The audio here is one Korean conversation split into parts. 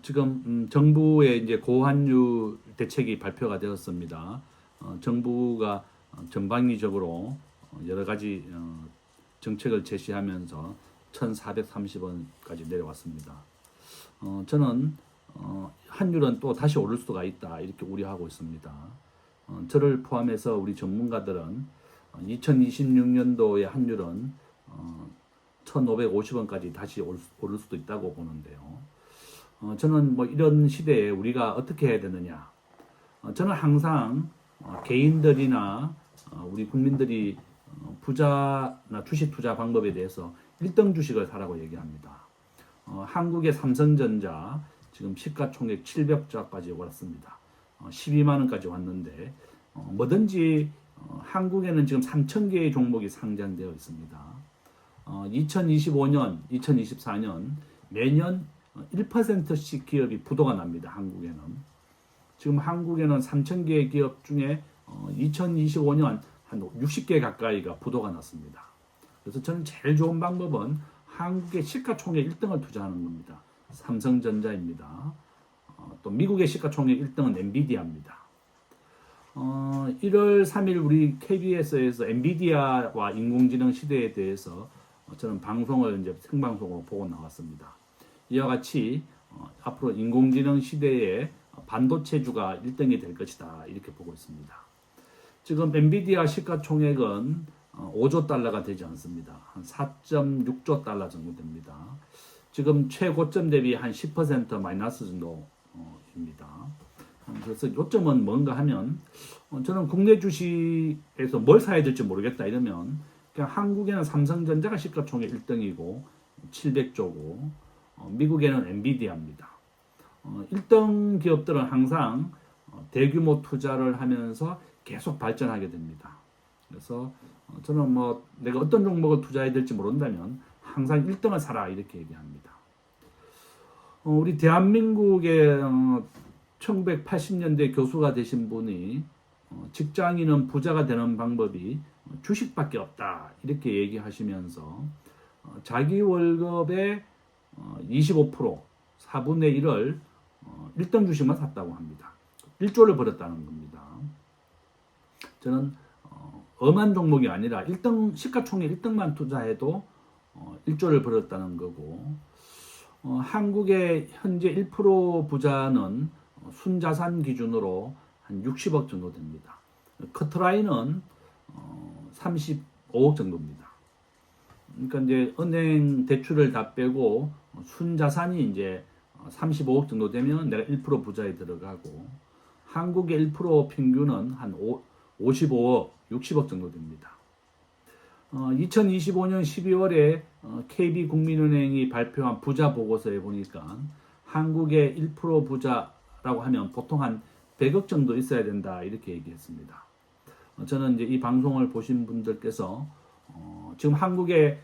지금 정부의 이제 고환율 대책이 발표가 되었습니다. 정부가 전방위적으로 여러 가지 정책을 제시하면서 1,430원까지 내려왔습니다. 저는 환율은 또 다시 오를 수가 있다 이렇게 우려하고 있습니다. 저를 포함해서 우리 전문가들은 2026년도의 환율은 1,550원까지 다시 오를 수도 있다고 보는데요. 저는 뭐 이런 시대에 우리가 어떻게 해야 되느냐. 저는 항상 개인들이나 우리 국민들이 부자나 주식 투자 방법에 대해서 1등 주식을 사라고 얘기합니다. 한국의 삼성전자 지금 시가총액 700조까지 올랐습니다. 12만 원까지 왔는데 뭐든지 한국에는 지금 3,000개의 종목이 상장되어 있습니다. 2025년, 2024년 매년 1%씩 기업이 부도가 납니다. 한국에는. 지금 한국에는 3,000개의 기업 중에 2025년 한 60개 가까이가 부도가 났습니다. 그래서 저는 제일 좋은 방법은 한국의 시가총액 1등을 투자하는 겁니다. 삼성전자입니다. 또 미국의 시가총액 1등은 엔비디아입니다. 1월 3일 우리 KBS에서 엔비디아와 인공지능 시대에 대해서 저는 방송을 이제 생방송으로 보고 나왔습니다. 이와 같이 앞으로 인공지능 시대에 반도체주가 1등이 될 것이다 이렇게 보고 있습니다. 지금 엔비디아 시가총액은 5조 달러가 되지 않습니다. 한 4.6조 달러 정도 됩니다. 지금 최고점 대비 한 10% 마이너스 정도입니다. 그래서 요점은 뭔가 하면 저는 국내 주식에서 뭘 사야 될지 모르겠다 이러면 그냥 한국에는 삼성전자가 시가총액 1등이고 700조고 미국에는 엔비디아입니다. 1등 기업들은 항상 대규모 투자를 하면서 계속 발전하게 됩니다. 그래서 저는 뭐 내가 어떤 종목을 투자해야 될지 모른다면 항상 1등을 사라 이렇게 얘기합니다. 우리 대한민국의 1980년대 교수가 되신 분이 직장인은 부자가 되는 방법이 주식밖에 없다 이렇게 얘기하시면서 자기 월급의 25% 4분의 1을 1등 주식만 샀다고 합니다. 1조를 벌었다는 겁니다. 저는 엄한 종목이 아니라 1등 시가총액 1등만 투자해도 1조를 벌었다는 거고 한국의 현재 1% 부자는 순자산 기준으로 한 60억 정도 됩니다. 커트라인은 35억 정도입니다. 그러니까 이제 은행 대출을 다 빼고 순자산이 이제 35억 정도 되면 내가 1% 부자에 들어가고 한국의 1% 평균은 한 55억, 60억 정도 됩니다. 2025년 12월에 KB국민은행이 발표한 부자 보고서에 보니까 한국의 1% 부자라고 하면 보통 한 100억 정도 있어야 된다 이렇게 얘기했습니다. 저는 이제 이 방송을 보신 분들께서 지금 한국의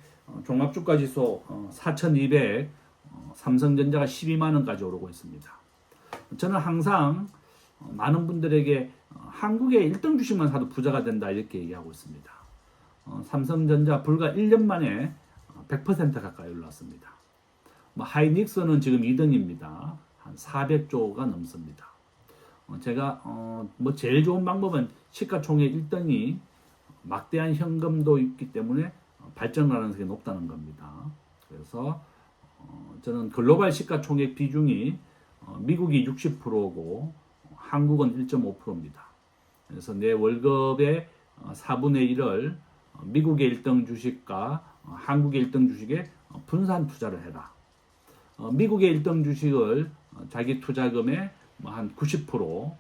종합주가지수 4,200, 삼성전자가 12만 원까지 오르고 있습니다. 저는 항상 많은 분들에게 한국의 1등 주식만 사도 부자가 된다 이렇게 얘기하고 있습니다. 삼성전자 불과 1년 만에 100% 가까이 올랐습니다. 하이닉스는 지금 2등입니다. 한 400조가 넘습니다. 제가 뭐 제일 좋은 방법은 시가총액 1등이 막대한 현금도 있기 때문에 발전 가능성이 높다는 겁니다. 그래서 저는 글로벌 시가총액 비중이 미국이 60%고 한국은 1.5%입니다. 그래서 내 월급의 4분의 1을 미국의 1등 주식과 한국의 1등 주식에 분산 투자를 해라. 미국의 1등 주식을 자기 투자금의 한 90%,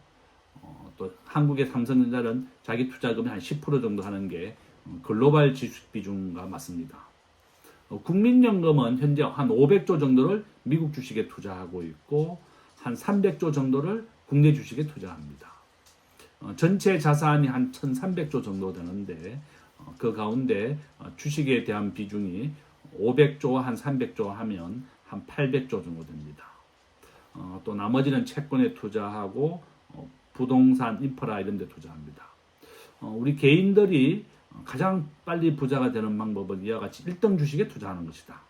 또 한국의 삼성전자는 자기 투자금의 한 10% 정도 하는 게 글로벌 지수 비중과 맞습니다. 국민연금은 현재 한 500조 정도를 미국 주식에 투자하고 있고 한 300조 정도를 국내 주식에 투자합니다. 전체 자산이 한 1,300조 정도 되는데 그 가운데 주식에 대한 비중이 500조 한 300조 하면 한 800조 정도 됩니다. 또 나머지는 채권에 투자하고 부동산, 인프라 이런 데 투자합니다. 우리 개인들이 가장 빨리 부자가 되는 방법은 이와 같이 1등 주식에 투자하는 것이다.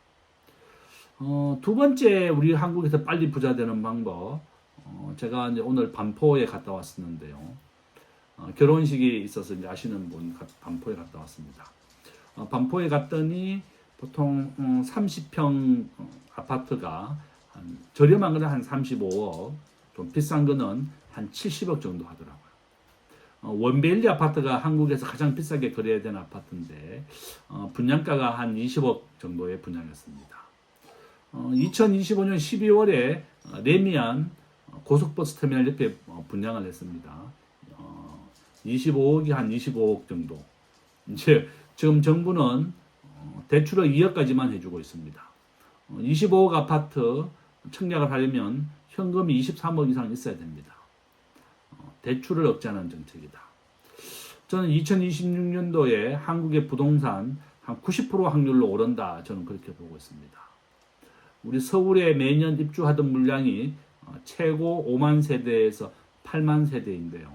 두 번째 우리 한국에서 빨리 부자 되는 방법. 제가 이제 오늘 반포에 갔다 왔었는데요. 결혼식이 있어서 이제 아시는 분 반포에 갔다 왔습니다. 반포에 갔더니 보통 30평 아파트가 저렴한 거는 한 35억, 좀 비싼 거는 한 70억 정도 하더라고요. 원베일리 아파트가 한국에서 가장 비싸게 거래야 되는 아파트인데 분양가가 한 20억 정도의 분양이었습니다. 2025년 12월에 레미안 고속버스 터미널 옆에 분양을 했습니다. 25억이 한 25억 정도. 이제 지금 정부는 대출을 2억까지만 해주고 있습니다. 25억 아파트 청약을 하려면 현금이 23억 이상 있어야 됩니다. 대출을 억제하는 정책이다. 저는 2026년도에 한국의 부동산 한 90% 확률로 오른다. 저는 그렇게 보고 있습니다. 우리 서울에 매년 입주하던 물량이 최고 5만 세대에서 8만 세대인데요.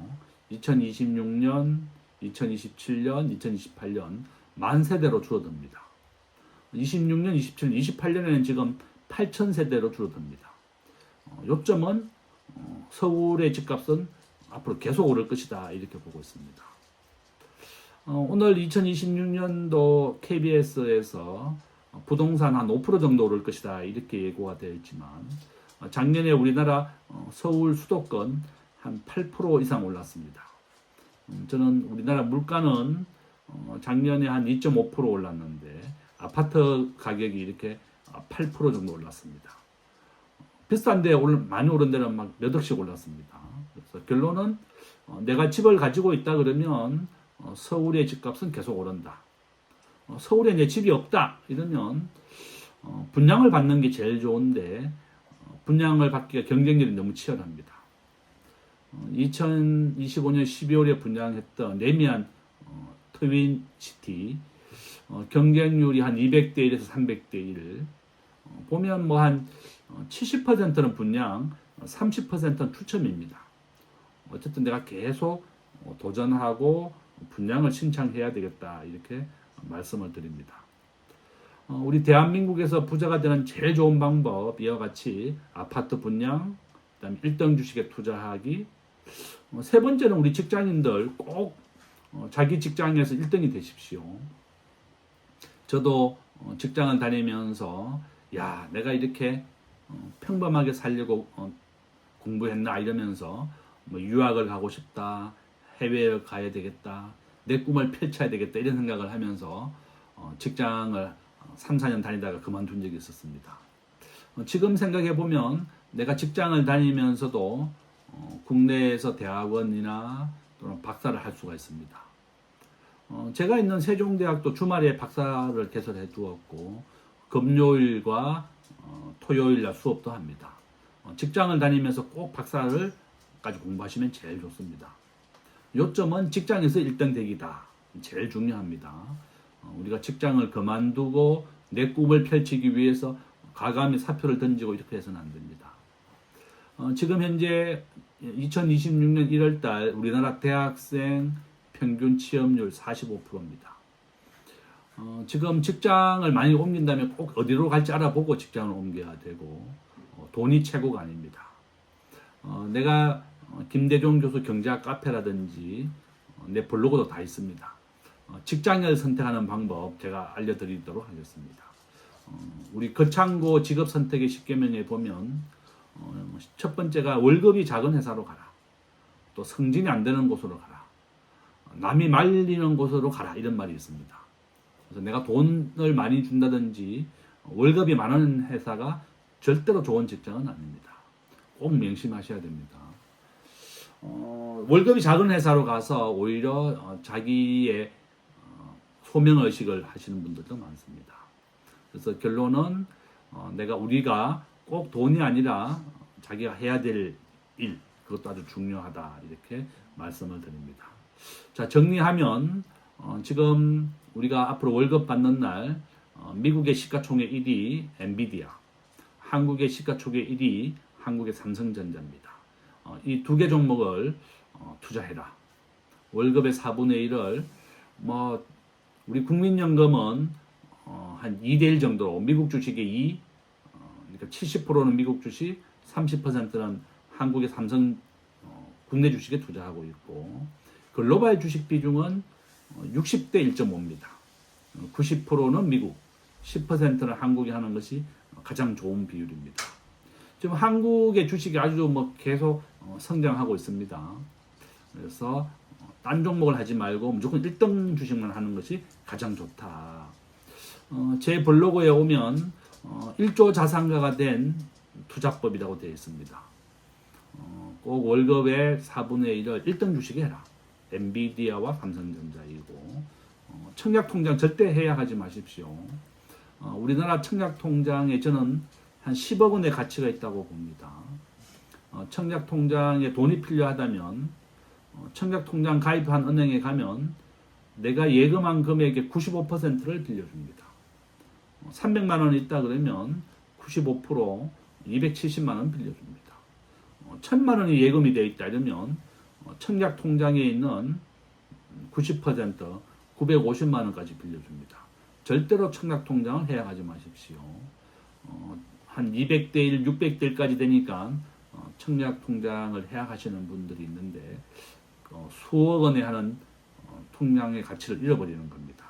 2026년, 2027년, 2028년 만 세대로 줄어듭니다. 26년, 27년, 28년에는 지금 8천 세대로 줄어듭니다. 요점은 서울의 집값은 앞으로 계속 오를 것이다 이렇게 보고 있습니다. 오늘 2026년도 KBS에서 부동산 한 5% 정도 오를 것이다 이렇게 예고가 되어 있지만 작년에 우리나라 서울 수도권 한 8% 이상 올랐습니다. 저는 우리나라 물가는 작년에 한 2.5% 올랐는데 아파트 가격이 이렇게 8% 정도 올랐습니다. 비싼데 많이 오른 데는 막 몇 억씩 올랐습니다. 그래서 결론은 내가 집을 가지고 있다 그러면 서울의 집값은 계속 오른다. 서울에 내 집이 없다 이러면 분양을 받는 게 제일 좋은데 분양을 받기가 경쟁률이 너무 치열합니다. 2025년 12월에 분양했던 레미안 트윈시티 경쟁률이 한 200대 1에서 300대 1 보면 뭐 한 70%는 분양, 30%는 추첨입니다. 어쨌든 내가 계속 도전하고 분양을 신청해야 되겠다 이렇게 말씀을 드립니다. 우리 대한민국에서 부자가 되는 제일 좋은 방법 이와 같이 아파트 분양, 그다음에 1등 주식에 투자하기. 세 번째는 우리 직장인들 꼭 자기 직장에서 1등이 되십시오. 저도 직장을 다니면서 야 내가 이렇게 평범하게 살려고 공부했나 이러면서 뭐 유학을 가고 싶다, 해외에 가야 되겠다, 내 꿈을 펼쳐야 되겠다 이런 생각을 하면서 직장을 3, 4년 다니다가 그만둔 적이 있었습니다. 지금 생각해 보면 내가 직장을 다니면서도 국내에서 대학원이나 또는 박사를 할 수가 있습니다. 제가 있는 세종대학도 주말에 박사를 개설해 두었고 금요일과 토요일 날 수업도 합니다. 직장을 다니면서 꼭 박사를까지 공부하시면 제일 좋습니다. 요점은 직장에서 1등 되기다. 제일 중요합니다. 우리가 직장을 그만두고 내 꿈을 펼치기 위해서 과감히 사표를 던지고 이렇게 해서는 안 됩니다. 지금 현재 2026년 1월달 우리나라 대학생 평균 취업률 45%입니다. 지금 직장을 많이 옮긴다면 꼭 어디로 갈지 알아보고 직장을 옮겨야 되고 돈이 최고가 아닙니다. 내가 김대중 교수 경제학 카페라든지 내 블로그도 다 있습니다. 직장을 선택하는 방법 제가 알려드리도록 하겠습니다. 우리 거창고 직업 선택의 10계명에 보면 첫 번째가 월급이 작은 회사로 가라. 또 승진이 안 되는 곳으로 가라. 남이 말리는 곳으로 가라. 이런 말이 있습니다. 그래서 내가 돈을 많이 준다든지 월급이 많은 회사가 절대로 좋은 직장은 아닙니다. 꼭 명심하셔야 됩니다. 월급이 작은 회사로 가서 오히려 자기의 소명의식을 하시는 분들도 많습니다. 그래서 결론은 우리가 꼭 돈이 아니라 자기가 해야 될 일, 그것도 아주 중요하다 이렇게 말씀을 드립니다. 자, 정리하면 지금 우리가 앞으로 월급 받는 날 미국의 시가총액 1위 엔비디아, 한국의 시가총액 1위 한국의 삼성전자입니다. 이 두 개 종목을 투자해라. 월급의 4분의 1을 우리 국민연금은 한 2대1 정도로 미국 주식의 2, 그러니까 70%는 미국 주식, 30%는 한국의 삼성 국내 주식에 투자하고 있고, 글로벌 주식 비중은 60대 1.5입니다. 90%는 미국, 10%는 한국이 하는 것이 가장 좋은 비율입니다. 지금 한국의 주식이 아주 계속 성장하고 있습니다. 그래서 딴 종목을 하지 말고 무조건 1등 주식만 하는 것이 가장 좋다. 제 블로그에 오면 1조 자산가가 된 투자법이라고 되어 있습니다. 꼭 월급의 4분의 1을 1등 주식에 해라. 엔비디아와 삼성전자이고, 청약통장 절대 해약하지 마십시오. 우리나라 청약통장에 저는 한 10억 원의 가치가 있다고 봅니다. 청약통장에 돈이 필요하다면 청약통장 가입한 은행에 가면 내가 예금한 금액의 95%를 빌려줍니다. 300만 원이 있다 그러면 95% 270만 원 빌려줍니다. 1000만 원이 예금이 되어 있다 이러면 청약통장에 있는 90% 950만 원까지 빌려줍니다. 절대로 청약통장을 해약하지 마십시오. 한 200대 1, 600대 1까지 되니까 청약통장을 해약하시는 분들이 있는데 수억 원에 하는 통장의 가치를 잃어버리는 겁니다.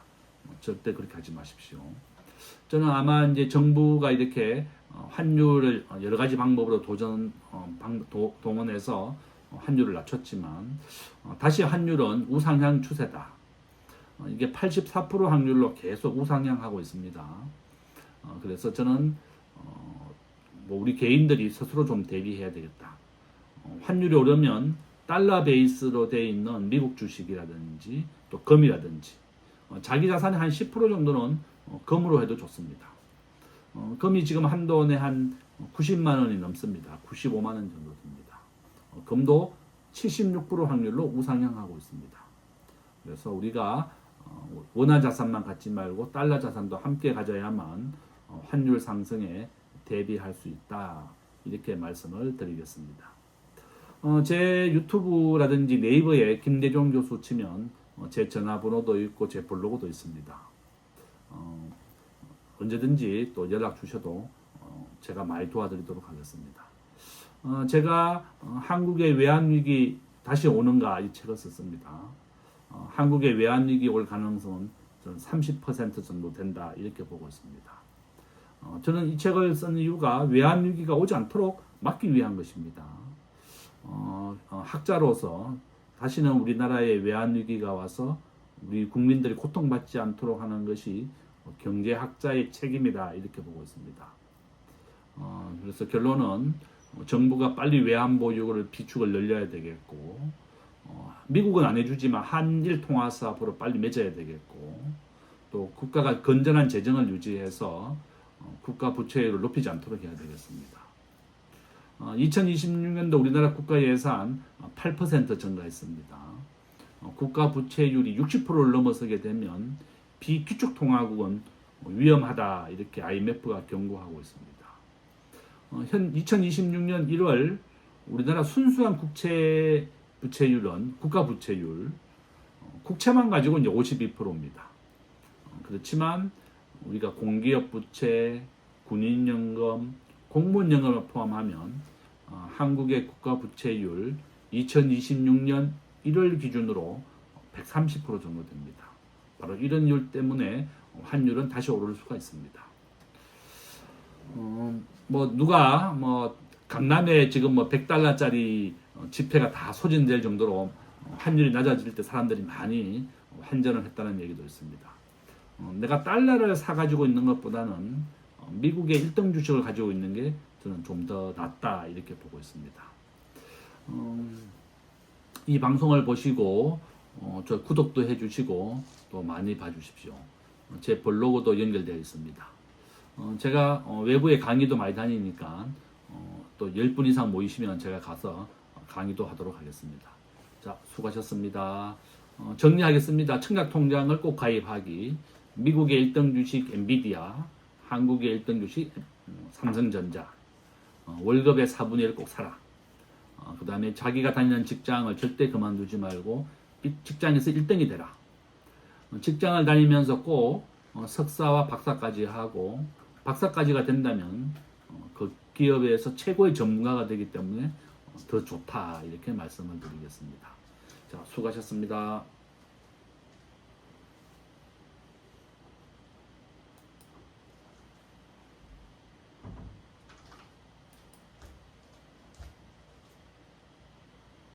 절대 그렇게 하지 마십시오. 저는 아마 이제 정부가 이렇게 환율을 여러 가지 방법으로 동원해서 환율을 낮췄지만 다시 환율은 우상향 추세다. 이게 84% 확률로 계속 우상향하고 있습니다. 그래서 저는 우리 개인들이 스스로 좀 대비해야 되겠다. 환율이 오르면 달러 베이스로 되어 있는 미국 주식이라든지 또 금이라든지 자기 자산의 한 10% 정도는 금으로 해도 좋습니다. 금이 지금 한돈에 한 90만 원이 넘습니다. 95만 원 정도 됩니다. 금도 76% 확률로 우상향하고 있습니다. 그래서 우리가 원화 자산만 갖지 말고 달러 자산도 함께 가져야만 환율 상승에 대비할 수 있다. 이렇게 말씀을 드리겠습니다. 제 유튜브라든지 네이버에 김대중 교수 치면 제 전화번호도 있고 제 블로그도 있습니다. 언제든지 또 연락 주셔도 제가 많이 도와드리도록 하겠습니다. 제가 한국의 외환위기 다시 오는가 이 책을 썼습니다. 한국의 외환위기 올 가능성은 저는 30% 정도 된다 이렇게 보고 있습니다. 저는 이 책을 쓴 이유가 외환위기가 오지 않도록 막기 위한 것입니다. 학자로서 다시는 우리나라에 외환위기가 와서 우리 국민들이 고통받지 않도록 하는 것이 경제학자의 책임이다 이렇게 보고 있습니다. 그래서 결론은 정부가 빨리 외환 보유고를 비축을 늘려야 되겠고, 미국은 안 해주지만 한일 통화 사업으로 빨리 맺어야 되겠고, 또 국가가 건전한 재정을 유지해서 국가 부채율을 높이지 않도록 해야 되겠습니다. 2026년도 우리나라 국가 예산 8% 증가했습니다. 국가 부채율이 60%를 넘어서게 되면 비규칙 통화국은 위험하다 이렇게 IMF가 경고하고 있습니다. 2026년 1월 우리나라 순수한 국채 부채율은 국가 부채율 국채만 가지고 이제 52%입니다. 그렇지만 우리가 공기업 부채, 군인연금, 공무원연금을 포함하면 한국의 국가 부채율 2026년 1월 기준으로 130% 정도 됩니다. 바로 이런 이유 때문에 환율은 다시 오를 수가 있습니다. 누가 강남에 지금 100달러짜리 지폐가 다 소진될 정도로 환율이 낮아질 때 사람들이 많이 환전을 했다는 얘기도 있습니다. 내가 달러를 사가지고 있는 것보다는 미국의 1등 주식을 가지고 있는 게 저는 좀 더 낫다 이렇게 보고 있습니다. 이 방송을 보시고 저 구독도 해주시고 또 많이 봐주십시오. 제 블로그도 연결되어 있습니다. 제가 외부에 강의도 많이 다니니까 또 10분 이상 모이시면 제가 가서 강의도 하도록 하겠습니다. 자, 수고하셨습니다. 정리하겠습니다. 청약통장을 꼭 가입하기, 미국의 1등 주식 엔비디아, 한국의 1등 주식 삼성전자, 월급의 4분의 1 꼭 사라. 그 다음에 자기가 다니는 직장을 절대 그만두지 말고 직장에서 1등이 되라. 직장을 다니면서 꼭 석사와 박사까지 하고, 박사까지가 된다면 그 기업에서 최고의 전문가가 되기 때문에 더 좋다 이렇게 말씀을 드리겠습니다. 자, 수고하셨습니다.